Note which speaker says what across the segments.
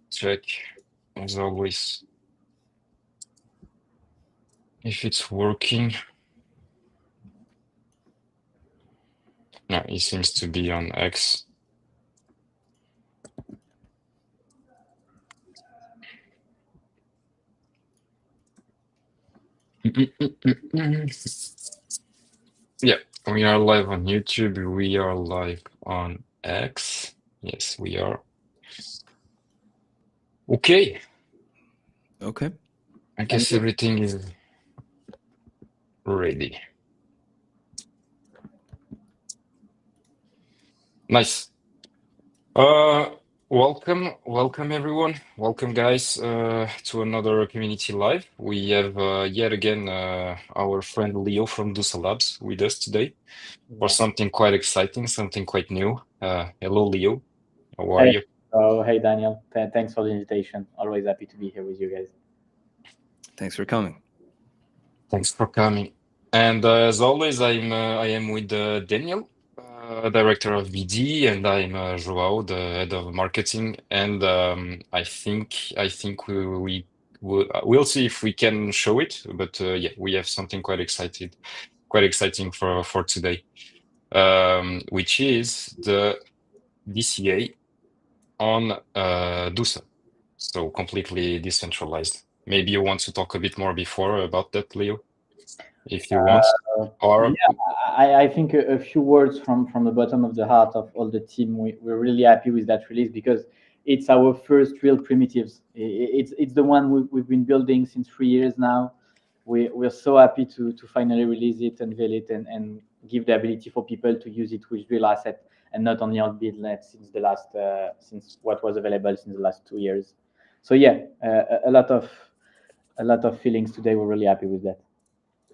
Speaker 1: check as always if it's working. No, it seems to be on X. Yeah, we are live on YouTube. We are live on X. Yes, we are. Okay,
Speaker 2: Okay.
Speaker 1: I guess everything is ready. Nice. Uh, welcome everyone. Welcome guys to another community live. We have yet again our friend Leo from Dusa Labs with us today for
Speaker 3: Yeah.
Speaker 1: something quite exciting, something quite new. Hello Leo, how are
Speaker 3: Hey,
Speaker 1: you?
Speaker 3: hey Daniel. Thanks for the invitation. Always happy to be here with you guys.
Speaker 2: Thanks for coming.
Speaker 1: Thanks for coming. And as always, I am with Daniel, director of BD, and I'm Joao, the head of marketing. And I think we'll see if we can show it. But yeah, we have something quite exciting for today, which is the DCA on Dusa, so completely decentralized. Maybe you want to talk a bit more before about that, Leo, if you want.
Speaker 3: Yeah,
Speaker 1: Or
Speaker 3: I think a few words from the bottom of the heart of all the team. We're really happy with that release because it's our first real primitives. It's the one we've been building since 3 years now. We're so happy to finally release it, unveil it, and give the ability for people to use it with real asset and not only on buildnet since what was available since the last 2 years. So yeah, a lot of feelings today. We're really happy with that.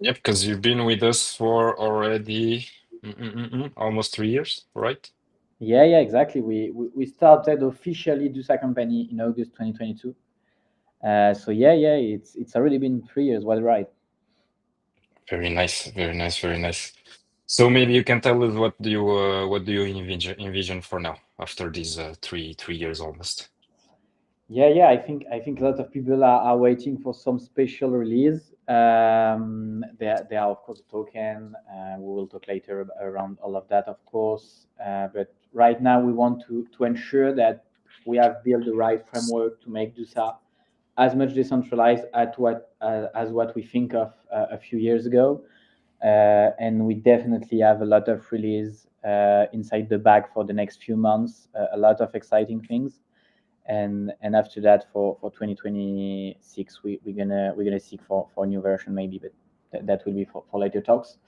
Speaker 1: yep, because you've been with us for already almost 3 years, right?
Speaker 3: Yeah, exactly. We started officially Dusa company in August 2022. So yeah, it's already been 3 years. Was right.
Speaker 1: Very nice, very nice, very nice. So maybe you can tell us what do you envision for now after these three years almost?
Speaker 3: Yeah. I think a lot of people are waiting for some special release. There are of course a token. We will talk later around all of that, of course. But right now we want to ensure that we have built the right framework to make Dusa as much decentralized as what we think of a few years ago. And we definitely have a lot of release inside the bag for the next few months. A lot of exciting things, and after that for 2026 we're gonna seek for a new version maybe, but that will be for later talks.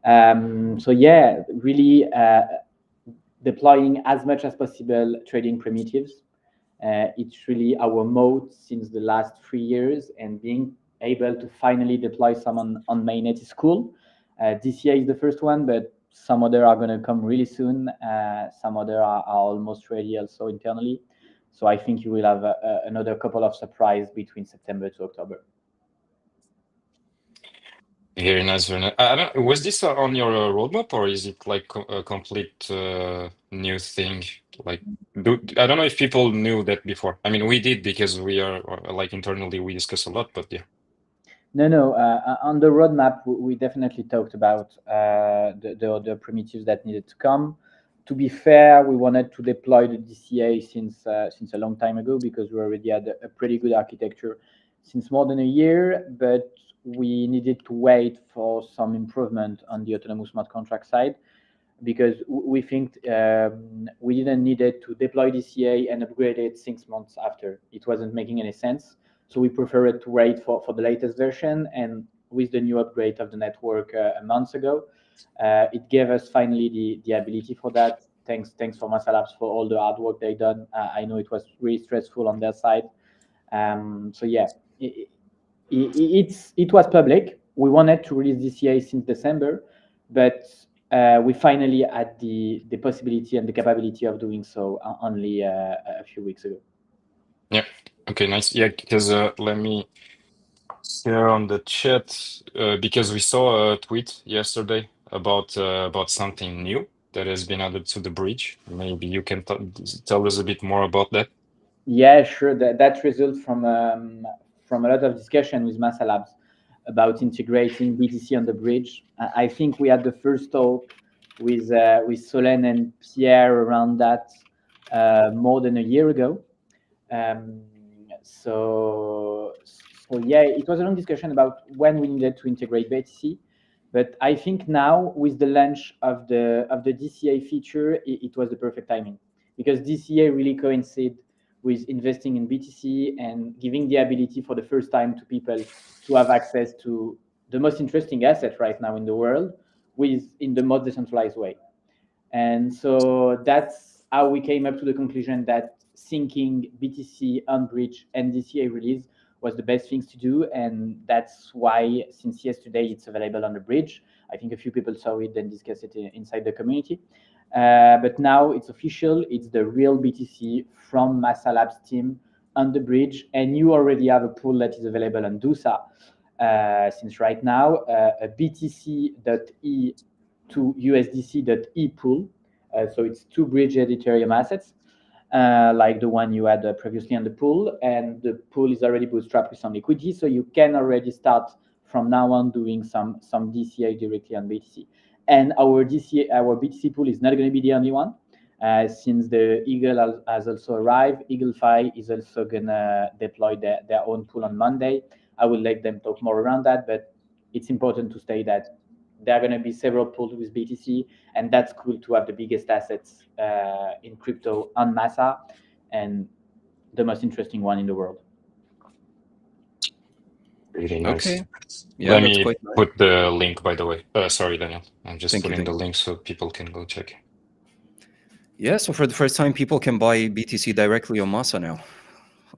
Speaker 3: So yeah, really deploying as much as possible trading primitives. It's really our mode since the last 3 years, and being able to finally deploy some on mainnet is cool. DCA is the first one, but some other are going to come really soon. Some other are almost ready also internally. So I think you will have another couple of surprise between September to October.
Speaker 1: Very nice, very nice. I don't, was this on your roadmap or is it like a complete new thing? Like, I don't know if people knew that before. I mean, we did because we are like internally we discuss a lot, but yeah.
Speaker 3: No. On the roadmap, we definitely talked about the other primitives that needed to come. To be fair, we wanted to deploy the DCA since a long time ago because we already had a pretty good architecture since more than a year, but we needed to wait for some improvement on the autonomous smart contract side because we think we didn't need it to deploy DCA and upgrade it 6 months after. It wasn't making any sense. So we preferred to wait for the latest version. And with the new upgrade of the network a month ago, it gave us finally the ability for that. Thanks for Masa Labs for all the hard work they done. I know it was really stressful on their side. So yeah, it was public. We wanted to release DCA since December, but we finally had the possibility and the capability of doing so only a few weeks ago.
Speaker 1: Yeah. Okay, nice. Yeah, because let me share on the chat because we saw a tweet yesterday about something new that has been added to the bridge. Maybe you can tell us a bit more about that.
Speaker 3: Yeah, sure. That results from a lot of discussion with Massa Labs about integrating BTC on the bridge. I think we had the first talk with Solène and Pierre around that more than a year ago. Um, so yeah, it was a long discussion about when we needed to integrate BTC. But I think now with the launch of the DCA feature, it was the perfect timing, because DCA really coincided with investing in BTC and giving the ability for the first time to people to have access to the most interesting asset right now in the world, in the most decentralized way. And so that's how we came up to the conclusion that syncing BTC on bridge and DCA release was the best things to do. And that's why since yesterday it's available on the bridge. I think a few people saw it and discussed it inside the community. But now it's official. It's the real BTC from Massa Labs team on the bridge. And you already have a pool that is available on Dusa. Since right now, a BTC.E to USDC.E pool. So it's two bridged Ethereum assets, like the one you had previously on the pool. And the pool is already bootstrapped with some liquidity. So you can already start from now on doing some DCA directly on BTC. And our BTC pool is not going to be the only one. Since the Eagle has also arrived, EagleFi is also going to deploy their own pool on Monday. I will let them talk more around that, but it's important to say that there are going to be several pools with BTC, and that's cool to have the biggest assets in crypto on Massa and the most interesting one in the world.
Speaker 1: Really nice.
Speaker 2: Okay. Yeah,
Speaker 1: Let
Speaker 2: that's
Speaker 1: me
Speaker 2: quite nice.
Speaker 1: put the link, by the way. Sorry, Daniel. I'm just
Speaker 2: Thank you,
Speaker 1: putting the
Speaker 2: thank you.
Speaker 1: link so people can go check.
Speaker 2: Yeah, so for the first time, people can buy BTC directly on Massa now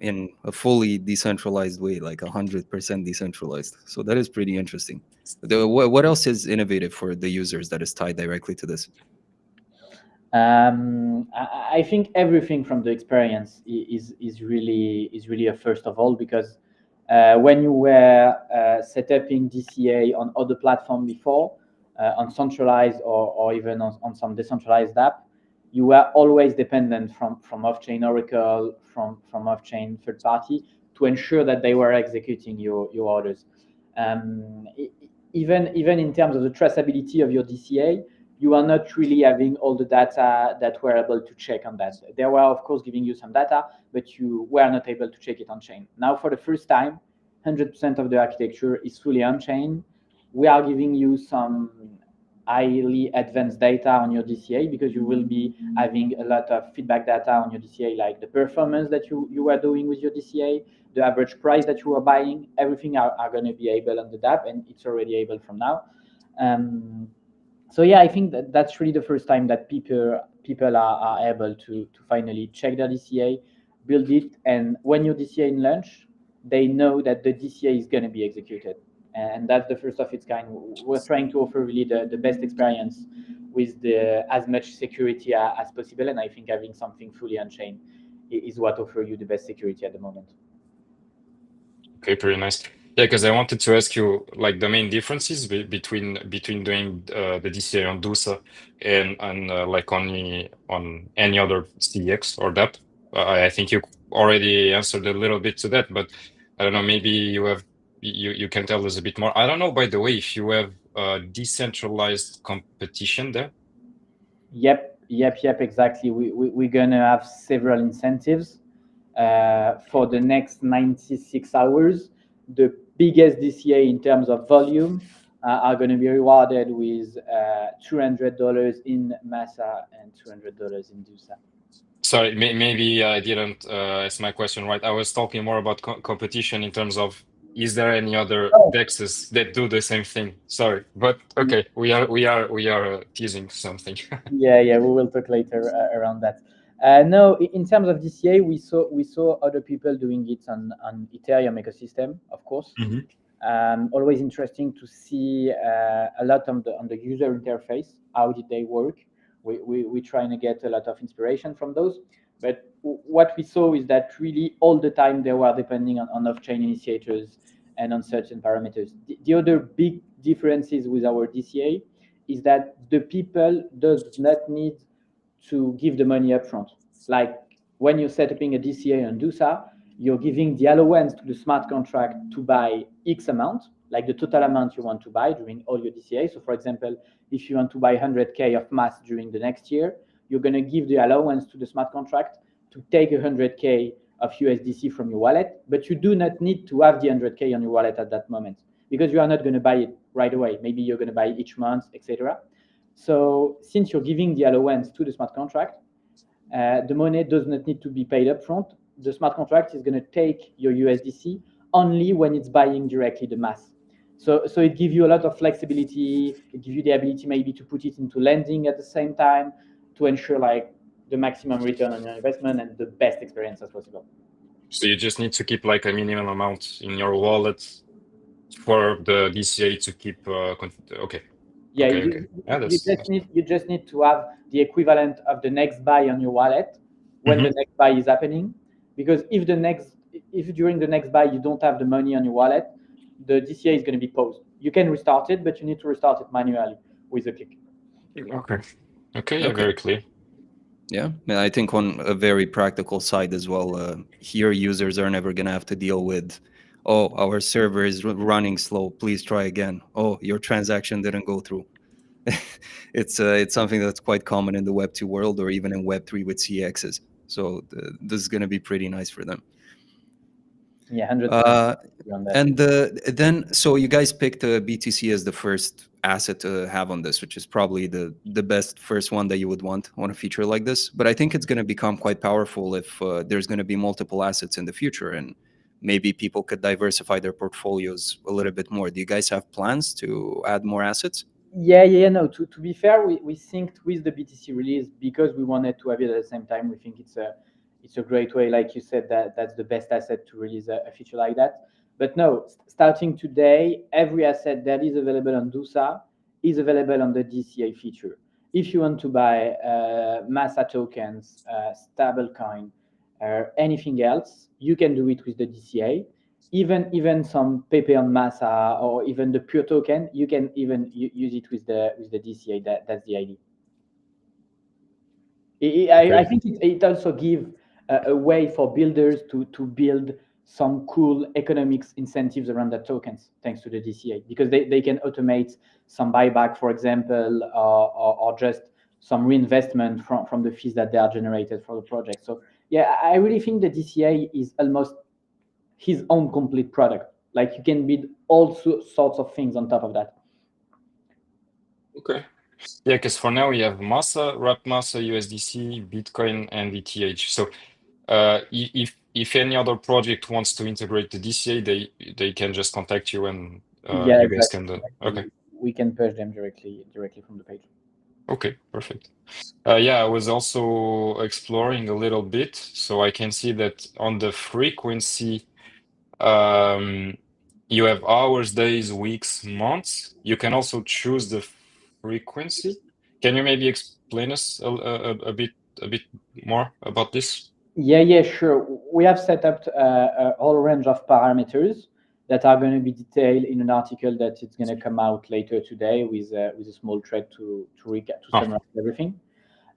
Speaker 2: in a fully decentralized way, like 100% decentralized. So that is pretty interesting. What else is innovative for the users that is tied directly to this?
Speaker 3: I think everything from the experience is really a first of all, because when you were set up in DCA on other platform before, on centralized or even on some decentralized app, you were always dependent from off-chain Oracle, from off-chain third party to ensure that they were executing your orders. Even in terms of the traceability of your DCA, you are not really having all the data that we're able to check on that. They were, of course, giving you some data, but you were not able to check it on chain. Now, for the first time, 100% of the architecture is fully on chain. We are giving you some highly advanced data on your DCA, because you will be having a lot of feedback data on your DCA, like the performance that you are doing with your DCA, the average price that you are buying. Everything are going to be able on the DApp, and it's already able from now. So yeah, I think that's really the first time that people are able to finally check their DCA, build it, and when your DCA in launch, they know that the DCA is going to be executed, and that's the first of its kind. We're trying to offer really the best experience with as much security as possible, and I think having something fully on chain is what offers you the best security at the moment.
Speaker 1: Okay, pretty nice. Yeah, because I wanted to ask you like the main differences between doing the DCA on Dusa and like on any other CDX or DApp. I think you already answered a little bit to that, but I don't know, maybe you can tell us a bit more. I don't know, by the way, if you have decentralized competition there.
Speaker 3: Yep, exactly. We're going to have several incentives for the next 96 hours. The biggest DCA in terms of volume are going to be rewarded with $200 in Massa and $200 in Dusa.
Speaker 1: Sorry, maybe I didn't ask my question right. I was talking more about competition in terms of, is there any other DEXs that do the same thing? Sorry, but okay, we are teasing something.
Speaker 3: Yeah, we will talk later around that. No, in terms of DCA, we saw other people doing it on Ethereum ecosystem, of course. Always interesting to see a lot on the user interface. How did they work? We're trying to get a lot of inspiration from those. But what we saw is that really all the time they were depending on off-chain initiators and on certain parameters. The other big differences with our DCA is that the people does not need to give the money upfront. Like when you're setting a DCA on Dusa, you're giving the allowance to the smart contract to buy X amount, like the total amount you want to buy during all your DCA. So for example, if you want to buy 100K of mass during the next year, you're going to give the allowance to the smart contract to take 100K of USDC from your wallet, but you do not need to have the 100K on your wallet at that moment because you are not going to buy it right away. Maybe you're going to buy each month, etc. So since you're giving the allowance to the smart contract, the money does not need to be paid up front. The smart contract is going to take your USDC only when it's buying directly the mass. So it gives you a lot of flexibility. It gives you the ability maybe to put it into lending at the same time to ensure like the maximum return on your investment and the best experience as possible.
Speaker 1: So you just need to keep like a minimum amount in your wallet for the DCA to keep. Okay.
Speaker 3: Yeah,
Speaker 1: Okay.
Speaker 3: you,
Speaker 1: Okay.
Speaker 3: Yeah, you just need to have the equivalent of the next buy on your wallet when the next buy is happening. Because if during the next buy you don't have the money on your wallet, the DCA is going to be paused. You can restart it, but you need to restart it manually with a click.
Speaker 1: Okay. Okay. Yeah. Very clear.
Speaker 2: Yeah, and I think on a very practical side as well, here users are never going to have to deal with, oh, our server is running slow, please try again. Oh, your transaction didn't go through. It's something that's quite common in the Web2 world or even in Web3 with CXs. So this is going to be pretty nice for them.
Speaker 3: Yeah, 100%.
Speaker 2: And then, so you guys picked BTC as the first asset to have on this, which is probably the best first one that you would want on a feature like this. But I think it's going to become quite powerful if there's going to be multiple assets in the future, and maybe people could diversify their portfolios a little bit more. Do you guys have plans to add more assets?
Speaker 3: Yeah. No, to be fair, we synced with the BTC release because we wanted to have it at the same time. We think it's a great way, like you said, that's the best asset to release a feature like that. But no, starting today, every asset that is available on Dusa is available on the DCA feature. If you want to buy Massa tokens, stablecoin, or anything else, you can do it with the DCA. Even some Pepe on Massa or even the pure token, you can even use it with the DCA. That's the idea. I think it also gives a way for builders to build some cool economics incentives around the tokens thanks to the DCA, because they can automate some buyback, for example, or just some reinvestment from the fees that they are generated for the project. So yeah, I really think the DCA is almost his own complete product. Like you can build all sorts of things on top of that.
Speaker 1: Okay. Yeah, because for now we have Massa, Wrap Massa, USDC, Bitcoin, and ETH. So if any other project wants to integrate the DCA, they can just contact you and
Speaker 3: Yeah,
Speaker 1: you guys
Speaker 3: exactly.
Speaker 1: can okay.
Speaker 3: We can push them directly from the page.
Speaker 1: Okay, perfect. Yeah, I was also exploring a little bit, so I can see that on the frequency, you have hours, days, weeks, months. You can also choose the frequency. Can you maybe explain us a bit more about this?
Speaker 3: Yeah, sure. We have set up a whole range of parameters that are going to be detailed in an article that it's going to come out later today with a small thread to recap, to summarize everything.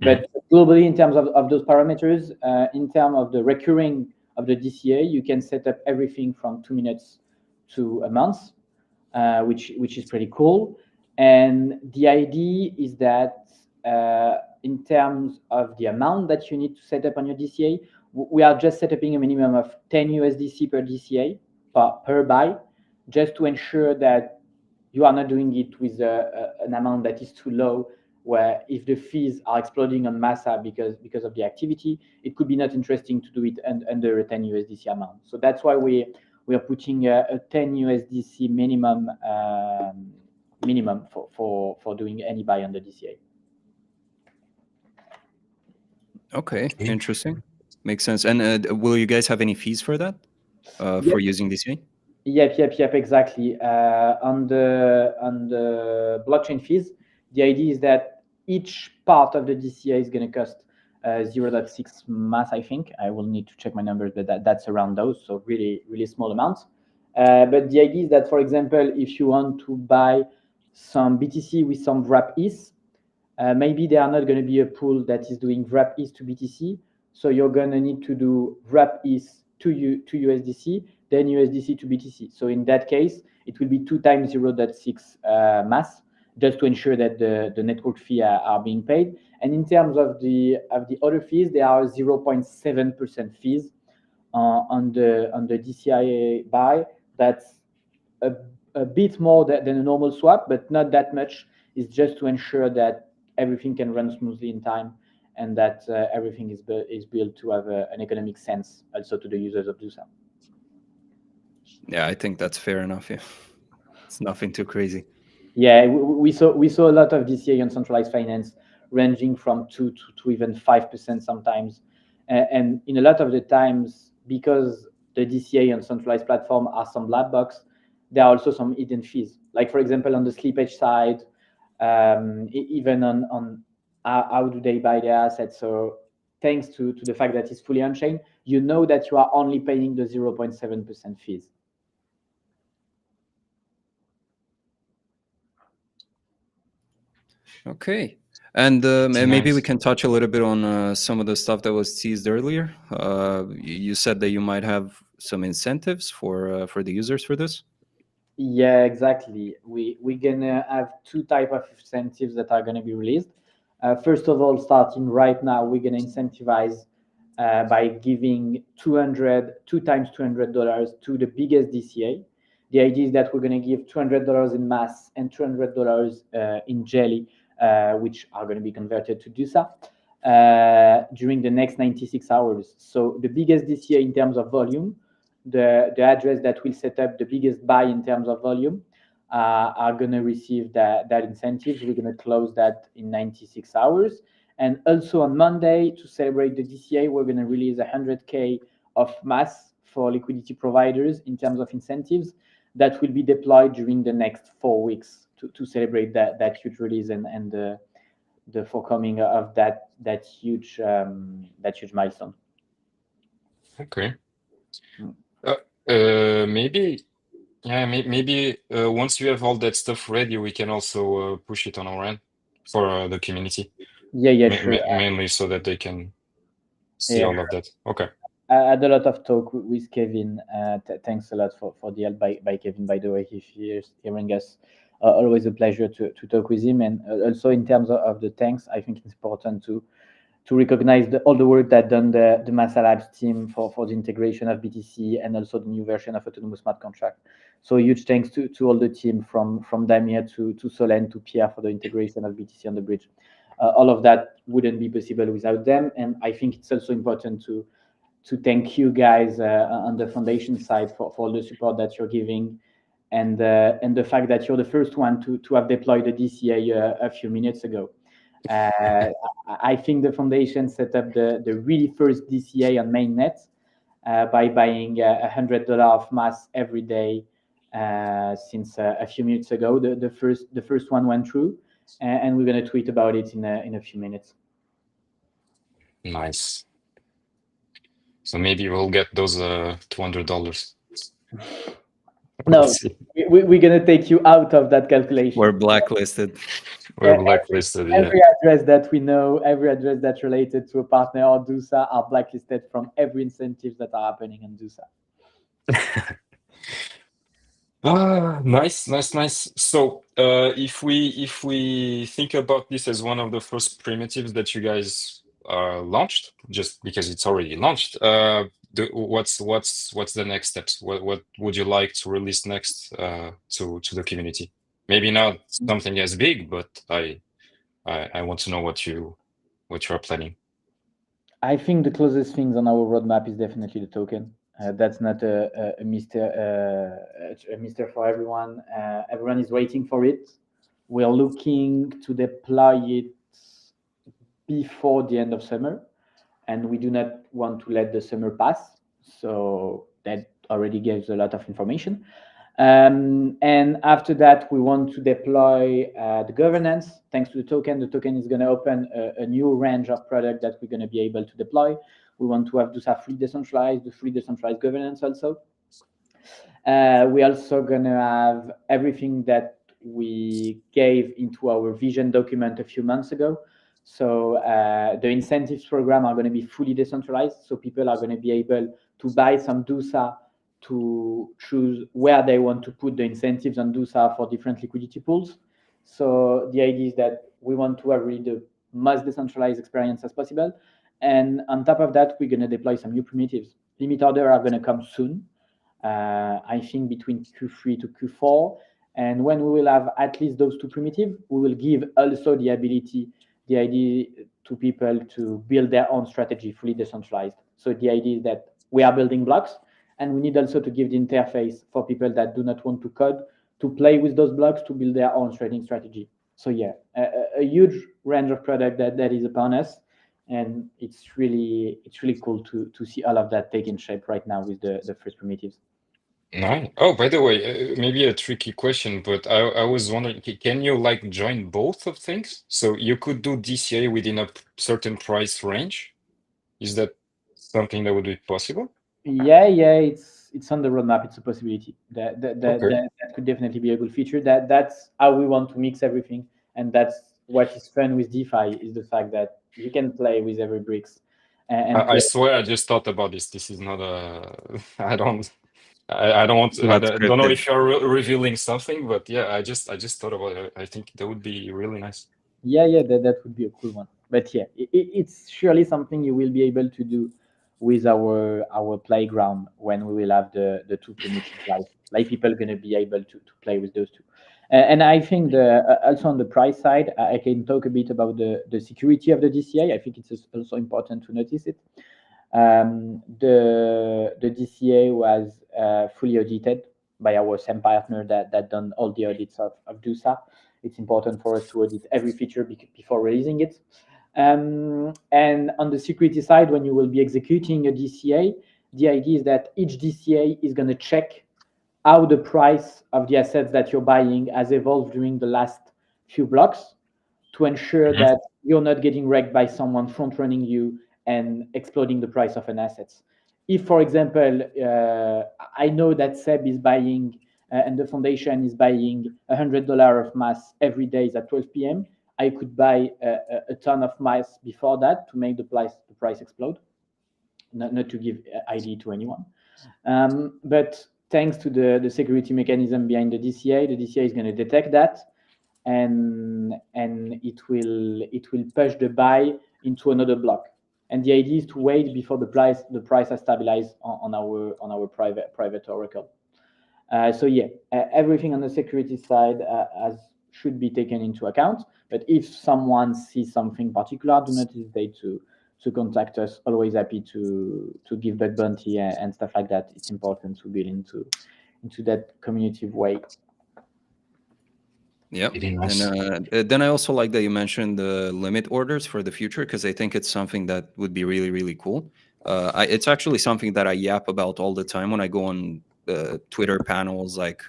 Speaker 3: But globally, in terms of those parameters, in terms of the recurring of the DCA, you can set up everything from 2 minutes to a month, which is pretty cool. And the idea is that in terms of the amount that you need to set up on your DCA, we are just setting a minimum of 10 USDC per DCA per buy, just to ensure that you are not doing it with an amount that is too low, where if the fees are exploding on Massa because of the activity, it could be not interesting to do it under a 10 USDC amount. So that's why we are putting a 10 USDC minimum for doing any buy on the DCA.
Speaker 2: Okay, interesting. Makes sense. And will you guys have any fees for that, for using DCA?
Speaker 3: Yep, exactly. On the blockchain fees, the idea is that each part of the DCA is going to cost 0.6 mass, I think. I will need to check my numbers, but that's around those, so really, really small amounts. But the idea is that, for example, if you want to buy some BTC with some wrap ETH, maybe there are not going to be a pool that is doing wrap ETH to BTC, So you're going to need to do wrap ETH to USDC, then USDC to BTC. So in that case, it will be 2 times 0.6 mass, just to ensure that the network fee are being paid. And in terms of the other fees, there are 0.7% fees on the DCI buy. That's a bit more than a normal swap, but not that much. It's just to ensure that everything can run smoothly in time, and that everything is built to have an economic sense also to the users of Dusa.
Speaker 2: Yeah, I think that's fair enough. Yeah, it's nothing too crazy.
Speaker 3: Yeah, we saw a lot of DCA on centralized finance ranging from 2 to even 5% sometimes, and in a lot of the times, because the DCA on centralized platform are some black box, there are also some hidden fees. Like for example, on the slippage side, even on how do they buy their assets. So thanks to the fact that it's fully on-chain, you know that you are only paying the 0.7% fees.
Speaker 2: Okay. And maybe we
Speaker 1: Nice.
Speaker 2: can touch a little bit on some of the stuff that was teased earlier. You said that you might have some incentives for the users for this.
Speaker 3: Yeah, exactly. We're gonna have two type of incentives that are gonna be released. First of all, starting right now, we're gonna incentivize by giving two times $200 to the biggest DCA. The idea is that we're gonna give $200 in mass and $200 in jelly, which are gonna be converted to Dusa during the next 96 hours. So the biggest DCA in terms of volume, the address that will set up the biggest buy in terms of volume are going to receive that incentives. We're going to close that in 96 hours. And also on Monday, to celebrate the DCA, we're going to release 100K of mass for liquidity providers in terms of incentives that will be deployed during the next 4 weeks to celebrate that huge release and the forthcoming of that huge milestone.
Speaker 1: Okay. Maybe, yeah, maybe once you have all that stuff ready, we can also push it on our end for the community.
Speaker 3: Yeah, sure.
Speaker 1: Mainly so that they can see
Speaker 3: Yeah,
Speaker 1: all of that. Okay.
Speaker 3: I had a lot of talk with Kevin. Thanks a lot for the help by Kevin, by the way, if he's hearing us. Always a pleasure to talk with him. And also in terms of the thanks, I think it's important to recognize all the work that done the Massa Labs team for the integration of BTC and also the new version of Autonomous Smart Contract. So huge thanks to all the team from Damir to Solène to Pierre for the integration of BTC on the bridge. All of that wouldn't be possible without them. And I think it's also important to thank you guys on the foundation side for all the support that you're giving, and the fact that you're the first one to have deployed the DCA a few minutes ago. I think the foundation set up the really first DCA on mainnet by buying $100 of mass every day since a few minutes ago. The first one went through, and we're going to tweet about it in a few minutes.
Speaker 1: Nice. So maybe we'll get those $200.
Speaker 3: No, we're going to take you out of that calculation.
Speaker 2: We're blacklisted.
Speaker 1: We're blacklisted.
Speaker 3: Every address that we know, every address that's related to a partner or Dusa are blacklisted from every incentives that are happening on Dusa.
Speaker 1: Nice. So if we think about this as one of the first primitives that you guys launched, just because it's already launched, what's the next steps? What would you like to release next to the community? Maybe not something as big, but I want to know what you are planning.
Speaker 3: I think the closest things on our roadmap is definitely the token. That's not a mister for everyone. Everyone is waiting for it. We're looking to deploy it before the end of summer, and we do not want to let the summer pass. So that already gives a lot of information. And after that, we want to deploy the governance. Thanks to the token is going to open a new range of product that we're going to be able to deploy. We want to have Dusa fully decentralized, the fully decentralized governance also. We're also going to have everything that we gave into our vision document a few months ago. So the incentives program are going to be fully decentralized. So people are going to be able to buy some Dusa to choose where they want to put the incentives on Dusa for different liquidity pools. So the idea is that we want to have really the most decentralized experience as possible. And on top of that, we're going to deploy some new primitives. Limit order are going to come soon. I think between Q3 to Q4. And when we will have at least those two primitives, we will give also the idea to people to build their own strategy, fully decentralized. So the idea is that we are building blocks, and we need also to give the interface for people that do not want to code to play with those blocks to build their own trading strategy. So yeah, a huge range of product that is upon us, and it's really cool to see all of that taking shape right now with the first primitives.
Speaker 1: Nice. Oh, by the way, maybe a tricky question, but I was wondering, can you like join both of things? So you could do DCA within a certain price range? Is that something that would be possible?
Speaker 3: Yeah, it's on the roadmap. It's a possibility.
Speaker 1: Okay.
Speaker 3: That could definitely be a good feature. That's how we want to mix everything, and that's what is fun with DeFi is the fact that you can play with every bricks. And
Speaker 1: I swear I just thought about this. This is not a I don't want to,
Speaker 2: Not
Speaker 1: don't know
Speaker 2: scripted.
Speaker 1: if you're re revealing something, but yeah, I just thought about it. I think that would be really nice.
Speaker 3: yeah, that would be a cool one. But yeah, it's surely something you will be able to do with our playground when we will have the two primitives live. Like people are going to be able to play with those two. And I think also on the price side, I can talk a bit about the security of the DCA. I think it's also important to notice it. The DCA was fully audited by our SAM partner that done all the audits of Dusa. It's important for us to audit every feature before releasing it. And on the security side, when you will be executing a DCA, the idea is that each DCA is going to check how the price of the assets that you're buying has evolved during the last few blocks to ensure
Speaker 1: Mhm.
Speaker 3: that you're not getting wrecked by someone front running you and exploding the price of an asset. If, for example, I know that Seb is buying and the foundation is buying $100 of mass every day at 12 p.m., I could buy a ton of mass before that to make the price explode. Not to give ID to anyone. But thanks to the security mechanism behind the DCA is going to detect that, and it will push the buy into another block. And the idea is to wait before the price has stabilized on our private oracle. So yeah, everything on the security side should be taken into account. But if someone sees something particular, do not hesitate to contact us. Always happy to give bug bounty and stuff like that. It's important to build into that community way.
Speaker 2: Yeah.
Speaker 1: Really nice.
Speaker 2: And then I also like that you mentioned the limit orders for the future, because I think it's something that would be really, really cool. It's actually something that I yap about all the time when I go on Twitter panels, like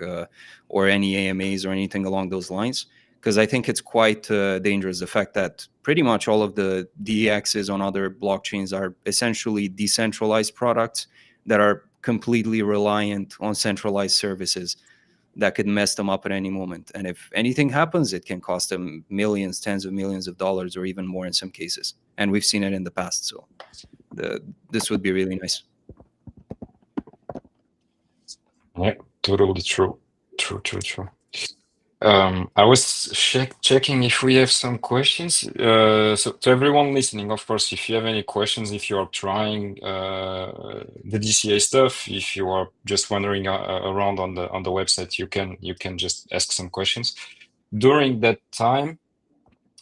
Speaker 2: or any AMAs or anything along those lines, because I think it's quite dangerous. The fact that pretty much all of the DEXs on other blockchains are essentially decentralized products that are completely reliant on centralized services that could mess them up at any moment. And if anything happens, it can cost them millions, tens of millions of dollars, or even more in some cases. And we've seen it in the past. So this would be really nice.
Speaker 1: Yeah, totally true. True. I was checking if we have some questions. So to everyone listening, of course, if you have any questions, if you are trying the DCA stuff, if you are just wandering around on the website, you can just ask some questions. During that time,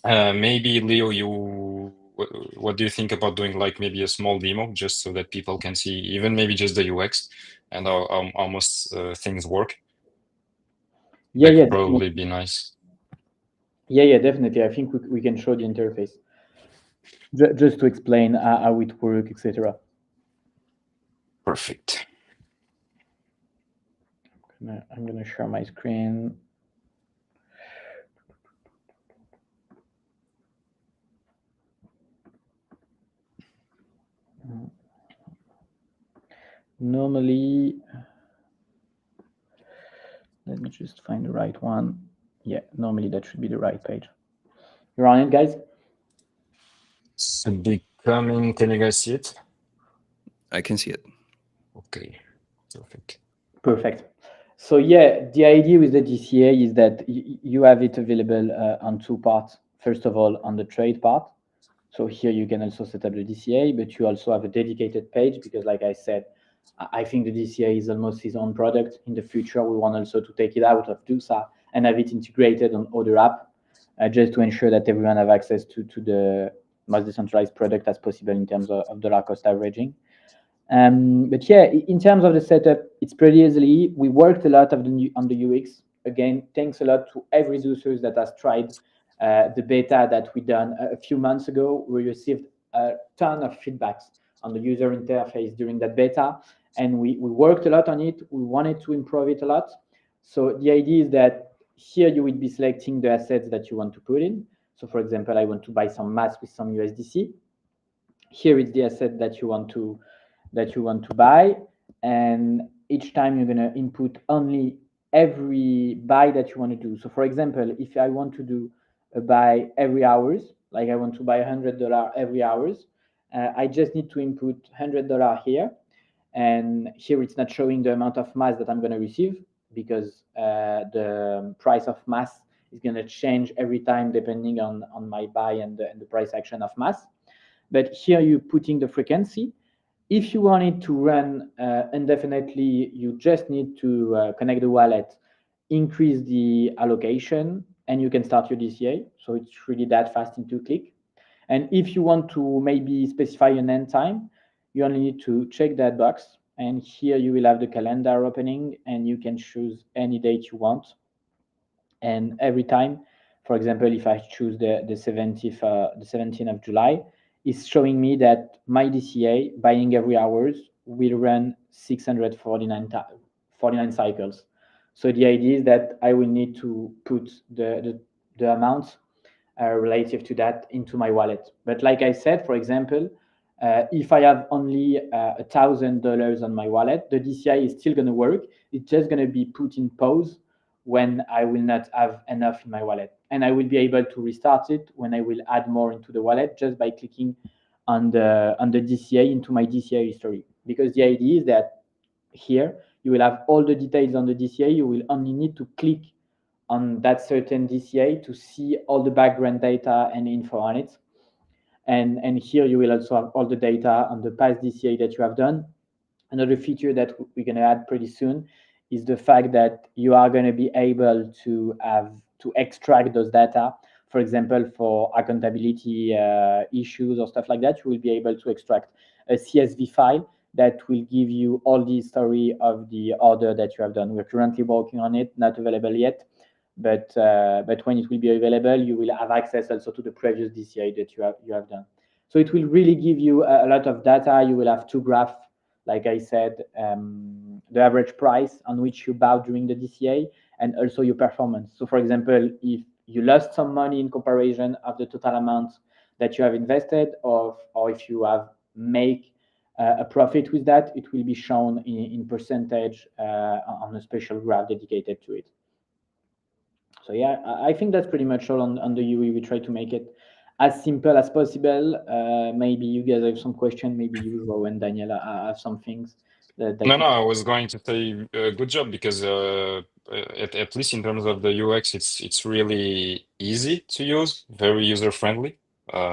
Speaker 1: maybe Leo, what do you think about doing like maybe a small demo just so that people can see even maybe just the UX and how most things work? That
Speaker 3: Yeah,
Speaker 1: could probably be nice.
Speaker 3: yeah, definitely. I think we can show the interface just to explain how it works, etc.
Speaker 1: Perfect.
Speaker 3: I'm gonna share my screen. Normally, let me just find the right one. Yeah, normally that should be the right page. You're on it, guys?
Speaker 1: Should be coming. Can you guys see it?
Speaker 2: I can see it.
Speaker 1: Okay, perfect.
Speaker 3: Perfect. So yeah, the idea with the DCA is that you have it available on two parts. First of all, on the trade part. So here you can also set up the DCA, but you also have a dedicated page because, like I said, I think the DCA is almost his own product. In the future, we want also to take it out of Dusa and have it integrated on other app, just to ensure that everyone have access to the most decentralized product as possible in terms of dollar cost averaging. But yeah, in terms of the setup, it's pretty easily. We worked a lot of on the UX. Again, thanks a lot to every user that has tried the beta that we done a few months ago. We received a ton of feedbacks on the user interface during that beta, and we worked a lot on it. We wanted to improve it a lot. So the idea is that here you will be selecting the assets that you want to put in. So for example, I want to buy some mass with some USDC. Here is the asset that you want to buy, and each time you're going to input only every buy that you want to do. So for example, if I want to do a buy every hours, like I want to buy $100 every hours, I just need to input $100 here, and here it's not showing the amount of mass that I'm going to receive because the price of mass is going to change every time depending on my buy and the price action of mass. But here you're putting the frequency. If you want it to run indefinitely, you just need to connect the wallet, increase the allocation, and you can start your DCA. So it's really that fast in 2 clicks. And if you want to maybe specify an end time, you only need to check that box. And here you will have the calendar opening, and you can choose any date you want. And every time, for example, if I choose the 17th of July, it's showing me that my DCA buying every hours will run 649 cycles. So the idea is that I will need to put the amount relative to that into my wallet. But like I said, for example, if I have only $1,000 on my wallet, the DCI is still going to work. It's just going to be put in pause when I will not have enough in my wallet. And I will be able to restart it when I will add more into the wallet just by clicking on the DCA into my DCA history. Because the idea is that here you will have all the details on the DCA. You will only need to click on that certain DCA to see all the background data and info on it. And here you will also have all the data on the past DCA that you have done. Another feature that we're going to add pretty soon is the fact that you are going to be able to extract those data. For example, for accountability issues or stuff like that, you will be able to extract a CSV file that will give you all the history of the order that you have done. We're currently working on it, not available yet, but when it will be available, you will have access also to the previous DCA that you have done. So it will really give you a lot of data. You will have two graphs, like I said, the average price on which you bought during the DCA, and also your performance. So for example, if you lost some money in comparison of the total amount that you have invested, or if you have make a profit with that, it will be shown in percentage on a special graph dedicated to it. So yeah, I think that's pretty much all on the UE. We try to make it as simple as possible. Maybe you guys have some question. Maybe you, Ro, and Daniela have some things that
Speaker 1: No, I was going to say good job because at least in terms of the UX, it's really easy to use, very user friendly.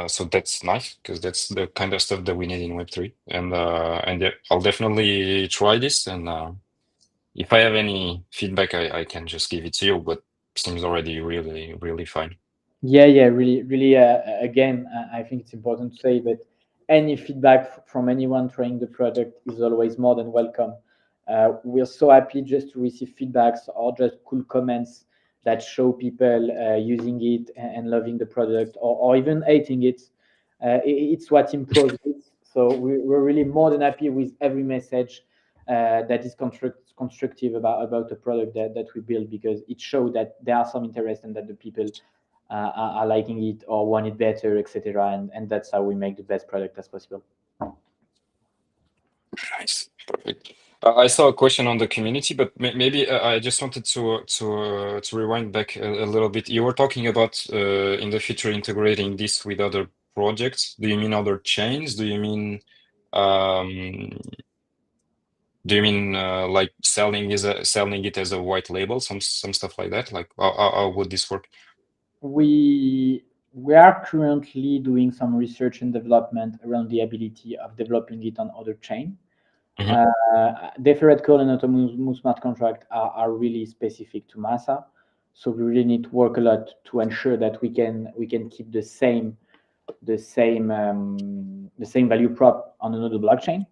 Speaker 1: So that's nice because that's the kind of stuff that we need in Web3. And yeah, I'll definitely try this. And if I have any feedback, I can just give it to you. But seems already really fine.
Speaker 3: Yeah, really. Again, I think it's important to say that any feedback from anyone trying the product is always more than welcome. We're so happy just to receive feedbacks or just cool comments that show people using it and loving the product, or even hating it. It's what improves it. So we're really more than happy with every message that is constructive about the product that we build, because it shows that there are some interest and that the people are liking it or want it better, etc. And that's how we make the best product as possible.
Speaker 1: Nice, perfect. I saw a question on the community, but maybe I just wanted to rewind back a little bit. You were talking about in the future integrating this with other projects? Do you mean other chains? Do you mean um, like selling it as a white label, some stuff like that? Like how would this work?
Speaker 3: We are currently doing some research and development around the ability of developing it on other chain. Deferred call and autonomous smart contract are really specific to Massa, so we really need to work a lot to ensure that we can keep the same value prop on another blockchain.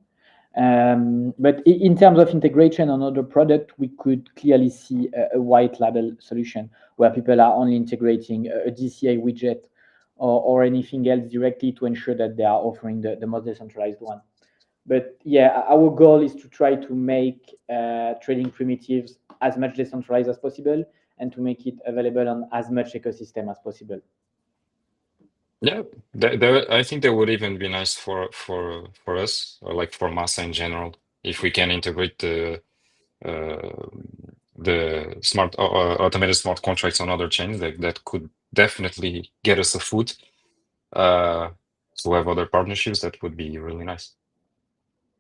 Speaker 3: But in terms of integration on other product, we could clearly see a white label solution where people are only integrating a DCA widget or anything else directly to ensure that they are offering the most decentralized one. But yeah, our goal is to try to make trading primitives as much decentralized as possible and to make it available on as much ecosystem as possible.
Speaker 1: Yeah, I think that would even be nice for us, or like for Massa in general, if we can integrate the smart automated smart contracts on other chains. That could definitely get us a foot to have other partnerships. That would be really nice.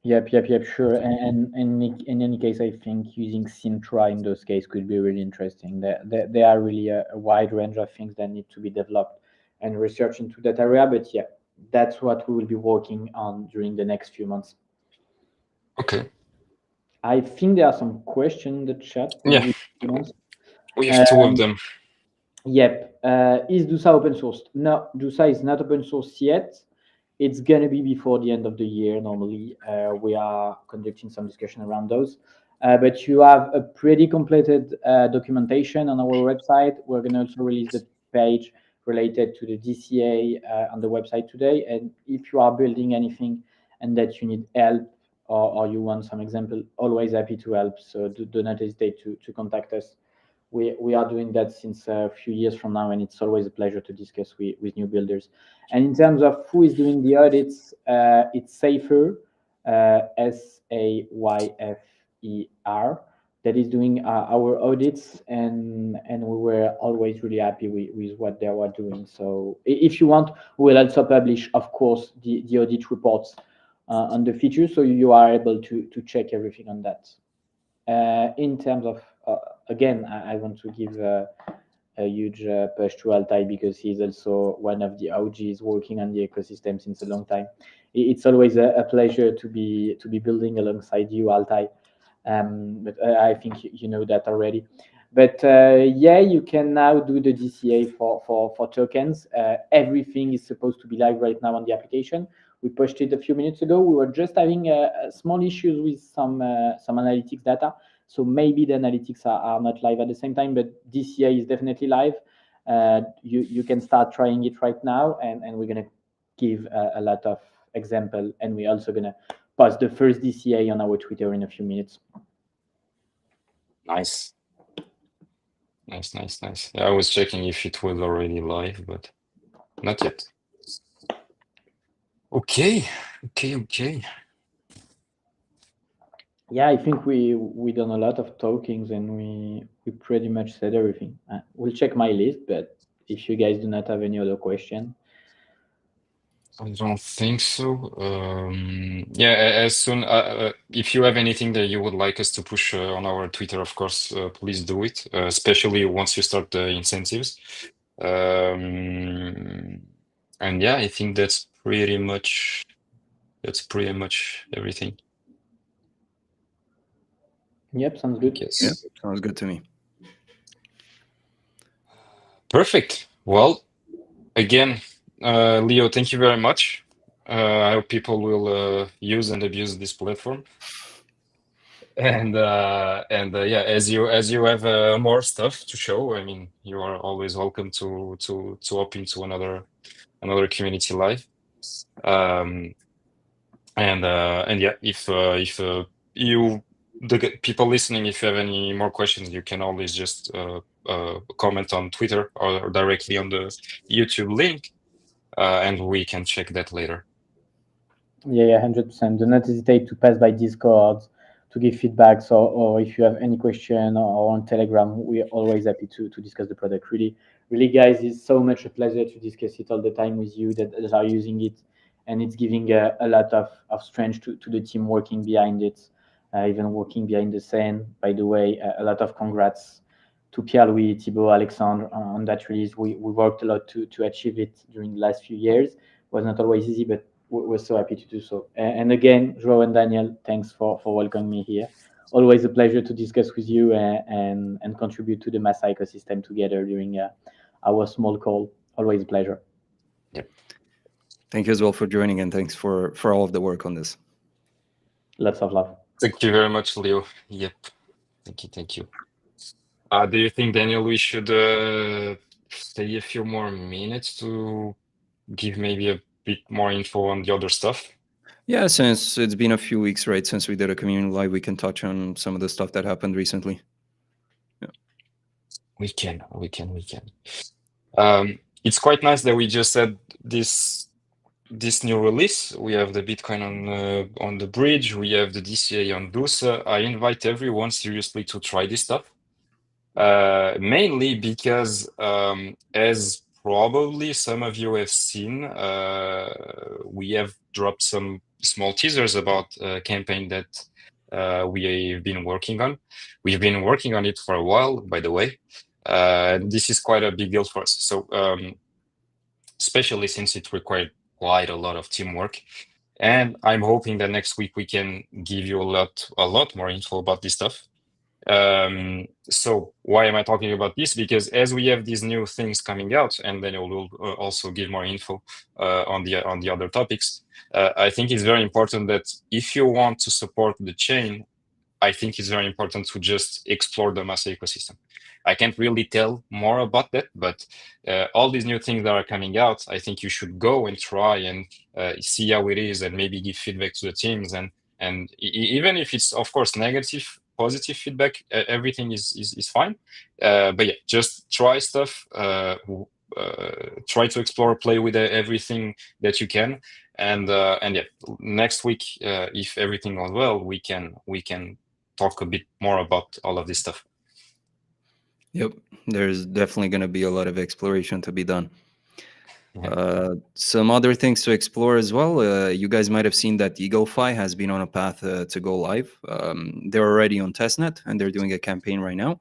Speaker 3: Yep, sure. And in any case, I think using Sintra in those cases could be really interesting. There are really a wide range of things that need to be developed and researched into that area. But yeah, that's what we will be working on during the next few months.
Speaker 1: Okay.
Speaker 3: I think there are some questions in the chat.
Speaker 1: Yeah, we have two of them.
Speaker 3: Yep. Is Dusa open sourced? No, Dusa is not open source yet. It's going to be before the end of the year. Normally, we are conducting some discussion around those. But you have a pretty completed documentation on our website. We're going to also release the page related to the DCA on the website today. And if you are building anything and that you need help or you want some example, always happy to help. So do not hesitate to contact us. We are doing that since a few years from now, and it's always a pleasure to discuss with new builders. And in terms of who is doing the audits, it's Safer, SAYFER, that is doing our audits, and we were always really happy with what they were doing. So if you want, we'll also publish, of course, the audit reports on the feature, so you are able to check everything on that. In terms of again, I want to give a huge push to Altai because he's also one of the OGs working on the ecosystem since a long time. It's always a pleasure to be building alongside you, Altai. But I think you know that already. But yeah, you can now do the DCA for tokens. Everything is supposed to be live right now on the application. We pushed it a few minutes ago. We were just having small issues with some analytics data. So maybe the analytics are not live at the same time, but DCA is definitely live. You can start trying it right now, and we're going to give a lot of example, and we're also going to post the first DCA on our Twitter in a few minutes.
Speaker 1: Nice. Yeah, I was checking if it was already live, but not yet. Okay.
Speaker 3: Yeah, I think we done a lot of talkings and we pretty much said everything. We'll check my list, but if you guys do not have any other question.
Speaker 1: I don't think so. Yeah, as soon if you have anything that you would like us to push on our Twitter, of course, please do it, especially once you start the incentives. And yeah, I think that's pretty much everything.
Speaker 3: Yep, sounds good.
Speaker 1: Yes.
Speaker 2: Yeah, sounds good to me.
Speaker 1: Perfect. Well, again, Leo, thank you very much. I hope people will use and abuse this platform. And yeah, as you have more stuff to show, I mean, you are always welcome to hop into another community live. And yeah, if you the people listening, if you have any more questions, you can always just comment on Twitter or directly on the YouTube link, and we can check that later.
Speaker 3: Yeah, 100%. Do not hesitate to pass by Discord, give feedbacks, or if you have any question, or on Telegram, we're always happy to discuss the product. Really, guys, it's so much a pleasure to discuss it all the time with you that are using it, and it's giving a lot of strength to the team working behind it, even working behind the scene. By the way, a lot of congrats to Pierre-Louis, Thibaut, Alexandre on that release. We worked a lot to achieve it during the last few years. It was not always easy, but we're so happy to do so. And again, Joao and Daniel, thanks for welcoming me here. Always a pleasure to discuss with you and contribute to the Masa ecosystem together during our small call. Always a pleasure.
Speaker 1: Yep.
Speaker 2: Thank you as well for joining, and thanks for all of the work on this.
Speaker 3: Lots of love.
Speaker 1: Thank you very much, Leo. Yep. Thank you. Do you think, Daniel, we should stay a few more minutes to give maybe a bit more info on the other stuff?
Speaker 2: Yeah, since it's been a few weeks, right, since we did a community live, we can touch on some of the stuff that happened recently. Yeah.
Speaker 1: We can. It's quite nice that we just had this new release. We have the Bitcoin on the bridge. We have the DCA on Dusa. I invite everyone seriously to try this stuff. Mainly because, as probably some of you have seen, we have dropped some small teasers about a campaign that we've been working on. We've been working on it for a while, by the way. This is quite a big deal for us. So, especially since it required quite a lot of teamwork. And I'm hoping that next week we can give you a lot more info about this stuff. So why am I talking about this? Because as we have these new things coming out, and then we'll also give more info on the other topics. I think it's very important that if you want to support the chain, I think it's very important to just explore the Masa ecosystem. I can't really tell more about that, but all these new things that are coming out, I think you should go and try and see how it is, and maybe give feedback to the teams. And even if it's, of course, negative, positive feedback, everything is fine. But yeah, just try stuff. Try to explore, play with everything that you can, and yeah, next week, if everything goes well, we can talk a bit more about all of this stuff.
Speaker 2: Yep, there's definitely going to be a lot of exploration to be done. Some other things to explore as well. You guys might have seen that EagleFi has been on a path to go live. They're already on testnet, and they're doing a campaign right now.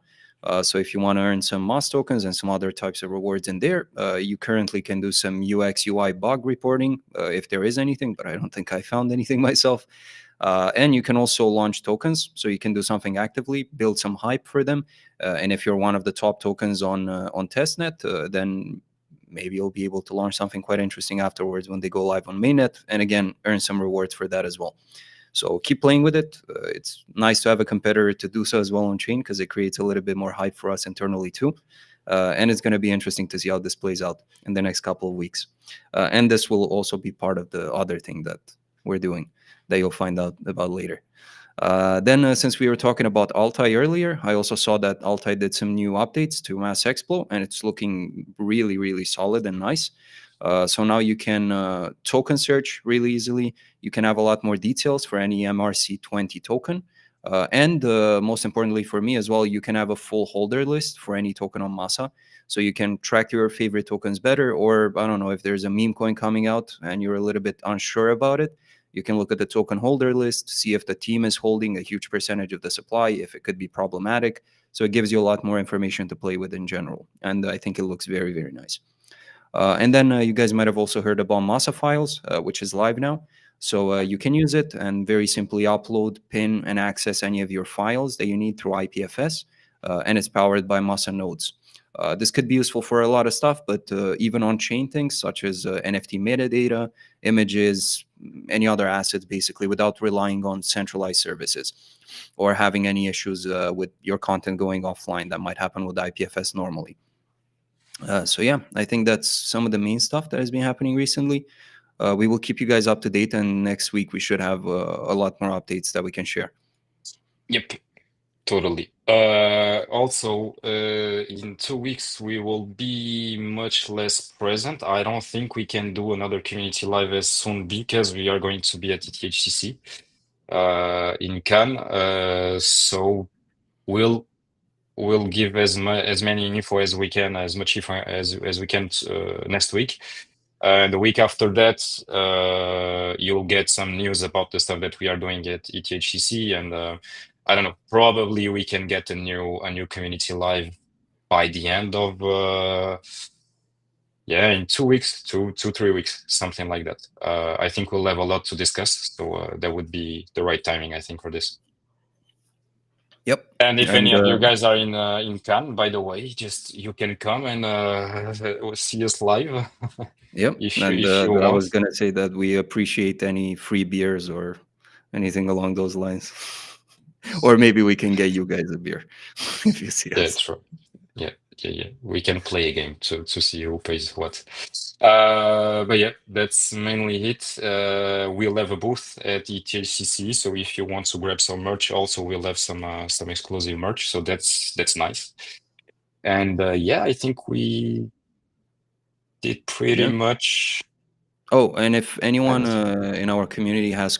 Speaker 2: So if you want to earn some MOS tokens and some other types of rewards in there, you currently can do some UX UI bug reporting if there is anything, but I don't think I found anything myself. And you can also launch tokens, so you can do something actively, build some hype for them. And if you're one of the top tokens on testnet, then maybe you'll be able to launch something quite interesting afterwards when they go live on mainnet, and again, earn some rewards for that as well. So keep playing with it. It's nice to have a competitor to do so as well on chain, because it creates a little bit more hype for us internally too. And it's going to be interesting to see how this plays out in the next couple of weeks. And this will also be part of the other thing that we're doing that you'll find out about later. Then, since we were talking about Altai earlier, I also saw that Altai did some new updates to Mass Explo, and it's looking really, really solid and nice. So now you can token search really easily. You can have a lot more details for any MRC20 token. And most importantly for me as well, you can have a full holder list for any token on Masa. So you can track your favorite tokens better, or I don't know, if there's a meme coin coming out and you're a little bit unsure about it, you can look at the token holder list, see if the team is holding a huge percentage of the supply, if it could be problematic. So it gives you a lot more information to play with in general. And I think it looks very, very nice. And then you guys might have also heard about Masa Files, which is live now. So you can use it and very simply upload, pin, and access any of your files that you need through IPFS. And it's powered by Masa nodes. This could be useful for a lot of stuff, but even on-chain things such as NFT metadata, images, any other assets, basically, without relying on centralized services or having any issues with your content going offline that might happen with IPFS normally. So yeah, I think that's some of the main stuff that has been happening recently. We will keep you guys up to date, and next week we should have a lot more updates that we can share.
Speaker 1: Yep. Totally. Also, in 2 weeks, we will be much less present. I don't think we can do another community live as soon because we are going to be at the THCC. in Cannes. So we'll give as many info as we can, as much info as we can next week. The week after that, you'll get some news about the stuff that we are doing at ETHCC, and I don't know. Probably we can get a new community live by the end of in 2 weeks, 3 weeks, something like that. I think we'll have a lot to discuss, so that would be the right timing, I think, for this.
Speaker 2: Yep.
Speaker 1: And if any of you guys are in Cannes, by the way, just you can come and see us live.
Speaker 2: Yep.
Speaker 1: if
Speaker 2: And
Speaker 1: you want.
Speaker 2: I was gonna say that we appreciate any free beers or anything along those lines. Or maybe we can get you guys a beer if you see
Speaker 1: Yeah,
Speaker 2: us.
Speaker 1: true. Yeah. We can play a game to see who pays what. But yeah, that's mainly it. We'll have a booth at ETHCC, so if you want to grab some merch, also we'll have some exclusive merch. So that's nice. And I think we did pretty much.
Speaker 2: Oh, and if anyone in our community has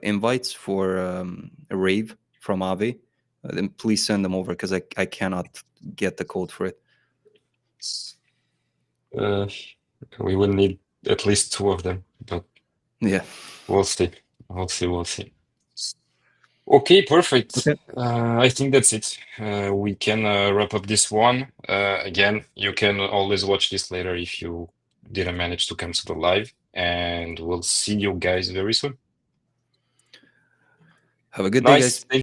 Speaker 2: invites for a rave from Ave, then please send them over because I cannot get the code for it.
Speaker 1: We will need at least 2 of them, but
Speaker 2: yeah,
Speaker 1: we'll see. Okay, perfect.
Speaker 2: Okay.
Speaker 1: I think that's it. We can wrap up this one. Again, you can always watch this later if you didn't manage to come to the live, and we'll see you guys very soon.
Speaker 2: Have a good day,
Speaker 1: Nice.
Speaker 2: guys.